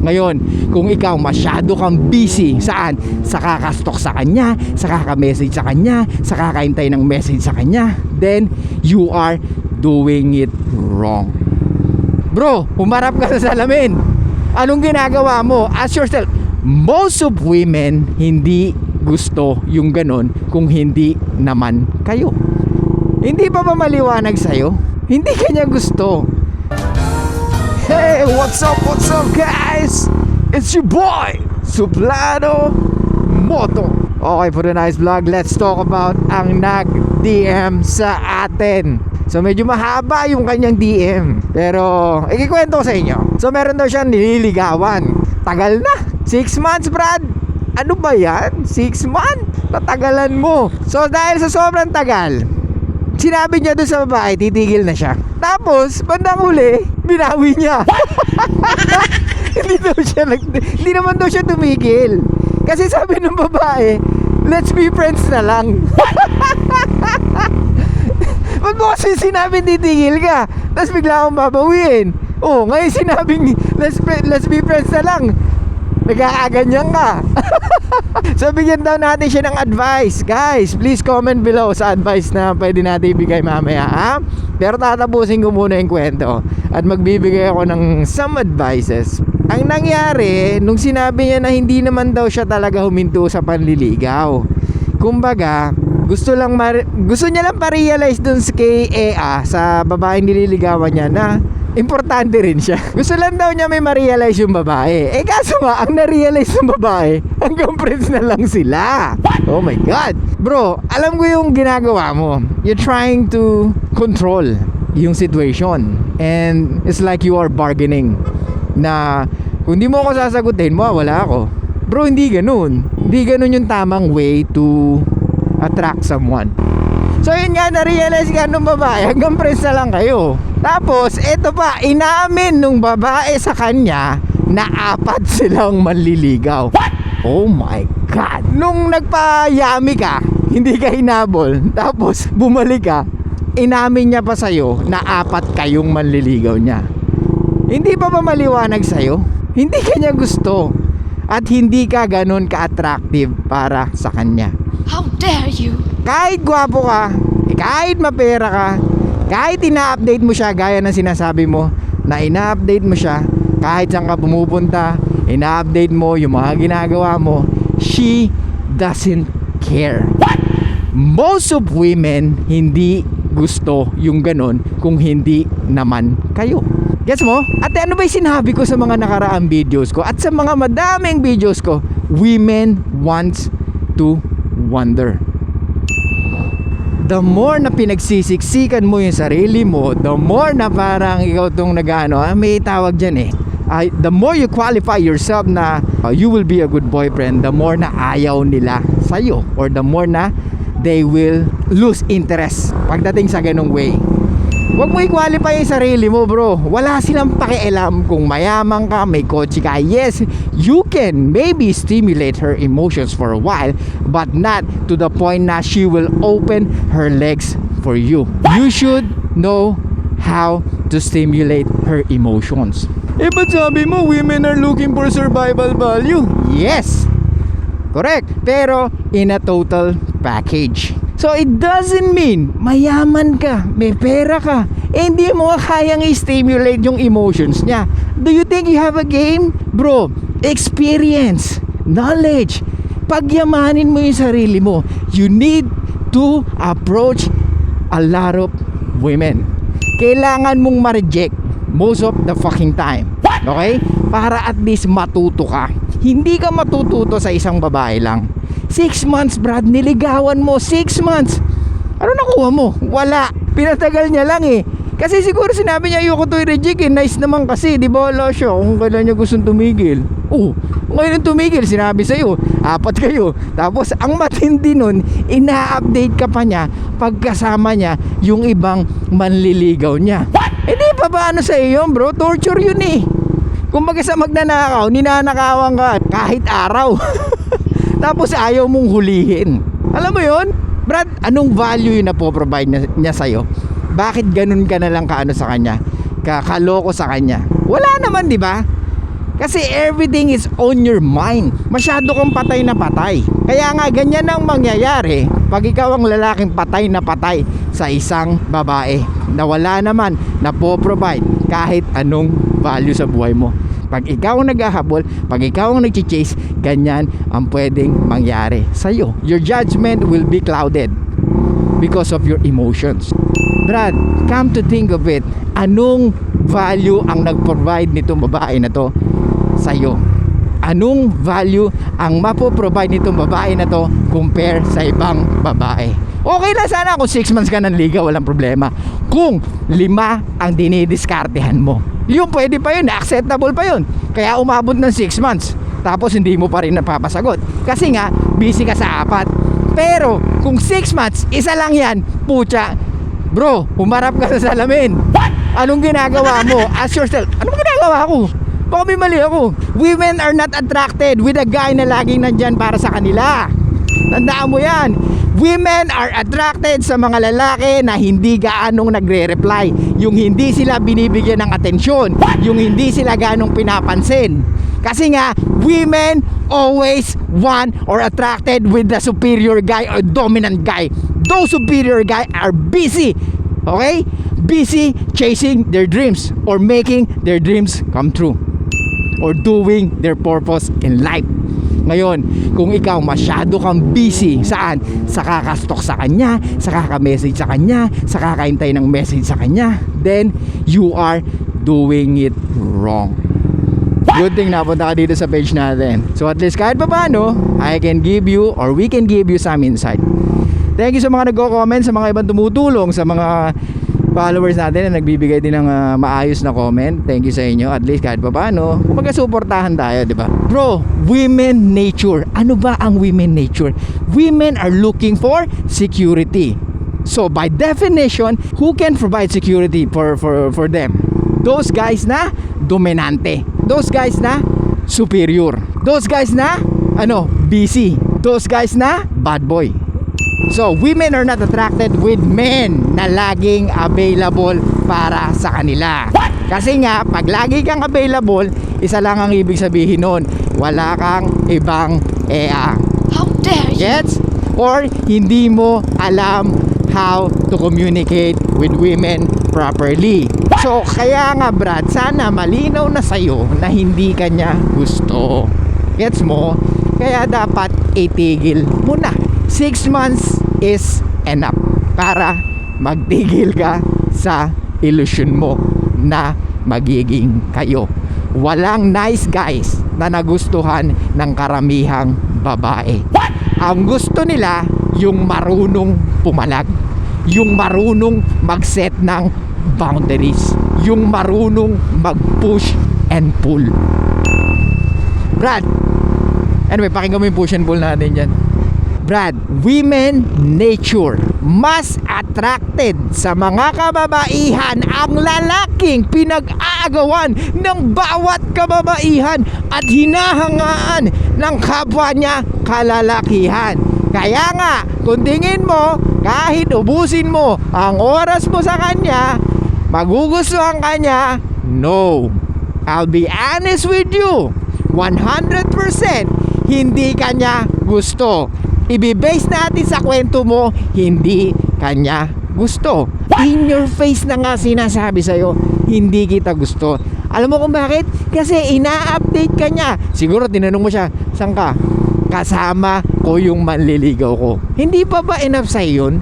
Ngayon, kung ikaw masyado kang busy, saan? Sa kakastok sa kanya, sa kaka-message sa kanya, sa kakaintay ng message sa kanya, then you are doing it wrong. Bro, humarap ka sa salamin. Anong ginagawa mo? Ask yourself. Most of women hindi gusto yung ganon kung hindi naman kayo. Hindi pa ba maliwanag sa'yo? Hindi kanya gusto. Hey, what's up guys? It's your boy, Suplado Moto. Okay, for the nice vlog, let's talk about ang nag-DM sa atin. So medyo mahaba yung kanyang DM, pero ikikwento ko sa inyo. So meron daw siyang nililigawan. Tagal na, 6 months Brad. Ano ba yan? 6 months? Tatagalan mo. So dahil sa sobrang tagal, sinabi niya doon sa babae, titigil na siya. Tapos, bandang huli, binawi niya. Hindi naman daw siya tumigil. Kasi sabi ng babae, let's be friends na lang. Ba't mo kasi sinabi titigil ka, tapos bigla akong babawiin? Oh, ngayon sinabing let's be friends na lang, nagkakaganyan ka. So bigyan daw natin siya ng advice. Guys, please comment below sa advice na pwede natin ibigay mamaya, ha? Pero tatapusin ko muna yung kwento at magbibigay ako ng some advices. Ang nangyari, nung sinabi niya na hindi naman daw siya talaga huminto sa panliligaw, kumbaga gusto niya lang pa-realize dun kay Ea, sa babaeng nililigawan niya, na importante rin siya. Gusto lang daw niya may ma-realize yung babae. Eh kaso nga, ang na-realize ng babae, hanggang friends na lang sila. Oh my God. Bro, alam ko yung ginagawa mo. You're trying to control yung situation. And it's like you are bargaining. Na kung di mo ako sasagutin, mawawala ako. Bro, hindi ganun. Hindi ganun yung tamang way to attract someone. So yun nga, na-realize ka nung babae, hanggang friends na lang kayo. Tapos, eto pa, inamin nung babae sa kanya na 4 silang manliligaw. What? Oh my God. Nung nagpayami ka, hindi ka hinabol, tapos bumalik ka, inamin niya pa sa'yo na 4 kayong manliligaw niya. Hindi pa ba maliwanag sa'yo? Hindi kanya gusto. At hindi ka ganun ka-attractive para sa kanya. How dare you? Kahit gwapo ka, kahit mapera ka, kahit ina-update mo siya gaya ng sinasabi mo, na ina-update mo siya kahit saan ka pumupunta, ina-update mo yung mga ginagawa mo, she doesn't care. What? Most of women hindi gusto yung ganon kung hindi naman kayo. Gets mo? At ano ba yung sinabi ko sa mga nakaraang videos ko at sa mga madaming videos ko? Women wants to wonder. The more na pinagsisiksikan mo yung sarili mo, the more na parang ikaw tong nag-ano, may tawag dyan the more you qualify yourself na you will be a good boyfriend, the more na ayaw nila sa'yo, or the more na they will lose interest pagdating sa ganong way. Huwag mo i-qualify yung sarili mo, bro. Wala silang pakialam kung mayaman ka, may kotse ka. Yes, you can maybe stimulate her emotions for a while, but not to the point na she will open her legs for you. You should know how to stimulate her emotions. Eh, ba't sabi mo women are looking for survival value? Yes, correct. Pero in a total package. So it doesn't mean mayaman ka, may pera ka, hindi mo kayang i-stimulate yung emotions niya. Do you think you have a game? Bro, experience, knowledge. Pagyamanin mo yung sarili mo. You need to approach a lot of women. Kailangan mong ma-reject most of the fucking time. Okay? Para at least matuto ka. Hindi ka matututo sa isang babae lang. 6 months, Brad, niligawan mo. 6 months. Ano nakuha mo? Wala. Pinatagal niya lang eh. Kasi siguro sinabi niya ayoko to i-reject eh. Nice naman kasi, di ba? Wala siya kung kailan niya gustong tumigil. Oh, ngayon tumigil, sinabi sa'yo 4 kayo. Tapos ang matindi nun, ina-update ka pa niya pagkasama niya yung ibang manliligaw niya. Eh di pa ba ano sa iyo, bro? Torture yun eh. Kung baga sa magnanakaw, ninanakawan ka kahit araw. Tapos ayaw mong hulihin. Alam mo yun? Brad, anong value yung napoprovide niya sa'yo? Bakit ganun ka na lang kaano sa kanya? Kakaloko sa kanya? Wala naman, di ba? Kasi everything is on your mind. Masyado kang patay na patay. Kaya nga ganyan ang mangyayari pag ikaw ang lalaking patay na patay sa isang babae na wala naman na po-provide kahit anong value sa buhay mo. Pag ikaw ang naghahabol, pag ikaw ang nag-chase, ganyan ang pwedeng mangyari sa'yo. Your judgment will be clouded because of your emotions. Brad, come to think of it, anong value ang nag-provide nitong babae na to sa'yo? Anong value ang mapoprovide nitong babae na to compare sa ibang babae? Okay na sana kung 6 months ka ng liga, walang problema. Kung 5 ang dinidiskartehan mo, yung pwede pa yun, acceptable pa yun. Kaya umabot ng 6 months, tapos hindi mo pa rin napapasagot. Kasi nga, busy ka sa 4. Pero kung 6 months, isa lang yan, pucha, bro, humarap ka sa salamin. Anong ginagawa mo? Ask yourself, anong ginagawa ko? Baka may mali ako. Women are not attracted with a guy na laging nandyan para sa kanila. Tandaan mo yan. Women are attracted sa mga lalaki na hindi gaanong nagre-reply. Yung hindi sila binibigyan ng atensyon. Yung hindi sila gaanong pinapansin. Kasi nga, women always want or attracted with the superior guy or dominant guy. Those superior guy are busy. Okay? Busy chasing their dreams or making their dreams come true. Or doing their purpose in life. Ngayon, kung ikaw masyado kang busy, saan? Sa kakastok sa kanya, sa kakamessage sa kanya, sa kakaintay ng message sa kanya, then you are doing it wrong. Good thing napunta ka dito sa page natin. So at least kahit pa paano, I can give you or we can give you some insight. Thank you sa mga nagko-comment, sa mga ibang tumutulong, sa mga followers natin na nagbibigay din ng maayos na comment. Thank you sa inyo. At least kahit pa paano, magkasuportahan tayo, di ba? Bro, women nature. Ano ba ang women nature? Women are looking for security. So by definition, who can provide security for them? Those guys na dominante. Those guys na superior. Those guys na busy. Those guys na bad boy. So, women are not attracted with men na laging available para sa kanila. Kasi nga, pag lagi kang available, isa lang ang ibig sabihin nun. Wala kang ibang How dare you? Gets? Or hindi mo alam how to communicate with women properly. So, kaya nga Brad, sana malinaw na sa'yo na hindi ka niya gusto. Gets mo? Kaya dapat itigil mo na. 6 months is enough para magtigil ka sa illusion mo na magiging kayo. Walang nice guys na nagustuhan ng karamihang babae. Ang gusto nila yung marunong pumalag, yung marunong mag-set ng boundaries, yung marunong mag-push and pull. Brad, anyway, pakinggan mo yung push and pull natin dyan. Brad, women nature, mas attracted sa mga kababaihan ang lalaking pinag-aagawan ng bawat kababaihan at hinahangaan ng kapwa niya kalalakihan. Kaya nga, kung tingin mo, kahit ubusin mo ang oras mo sa kanya, magugustuhan ka niya, no. I'll be honest with you, 100% hindi ka niya gusto. Ibi-base natin sa kwento mo, hindi kanya gusto. In your face na nga sinasabi sa'yo, hindi kita gusto. Alam mo kung bakit? Kasi ina-update ka niya. Siguro tinanong mo siya, saan ka? Kasama ko yung manliligaw ko. Hindi pa ba enough sa'yo yun?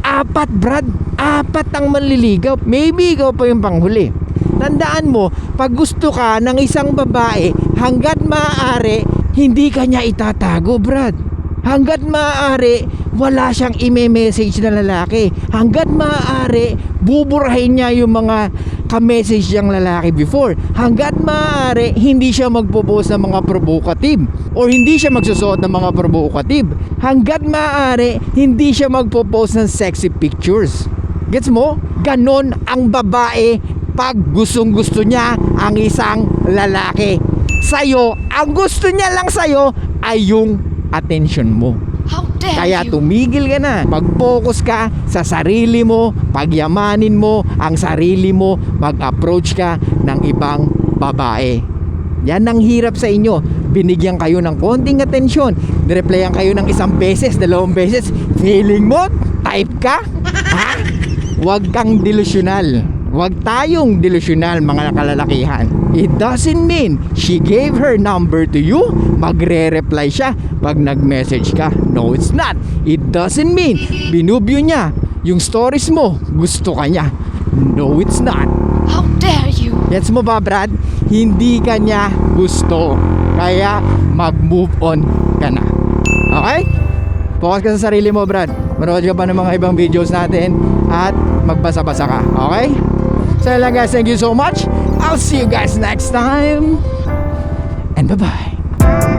4, Brad. 4 ang manliligaw. Maybe ikaw pa yung panghuli. Tandaan mo, pag gusto ka ng isang babae, hanggat maaari, hindi ka niya itatago, Brad. Hanggat maaari, wala siyang i-message na lalaki. Hanggat maaari, buburahin niya yung mga ka-message niyang lalaki before. Hanggat maaari, hindi siya magpo-post ng mga provocative or hindi siya magsusuot ng mga provocative. Hanggat maaari, hindi siya magpo-post ng sexy pictures. Gets mo? Ganon ang babae pag gustong-gusto niya ang isang lalaki. Sa'yo, ang gusto niya lang sa'yo ay yung attention mo. How dare Kaya you? tumigil ka na. Mag-focus ka sa sarili mo, pagyamanin mo ang sarili mo, mag-approach ka ng ibang babae. Yan ang hirap sa inyo. Binigyan kayo ng konting atensyon, nireplyan kayo ng 1 beses, 2 beses, feeling mo, type ka? Ha? Huwag kang delusional. Huwag tayong delusional mga kalalakihan. It doesn't mean she gave her number to you, magre-reply siya pag nag-message ka. No, it's not. It doesn't mean binubyo niya yung stories mo, gusto ka niya. No, it's not. How dare you? Gets mo ba, Brad? Hindi ka niya gusto. Kaya mag-move on ka na. Okay? Focus ka sa sarili mo, Brad. Manood ka pa ng mga ibang videos natin at magbasa-basa ka. Okay? So yun lang guys, thank you so much. I'll see you guys next time. And bye-bye.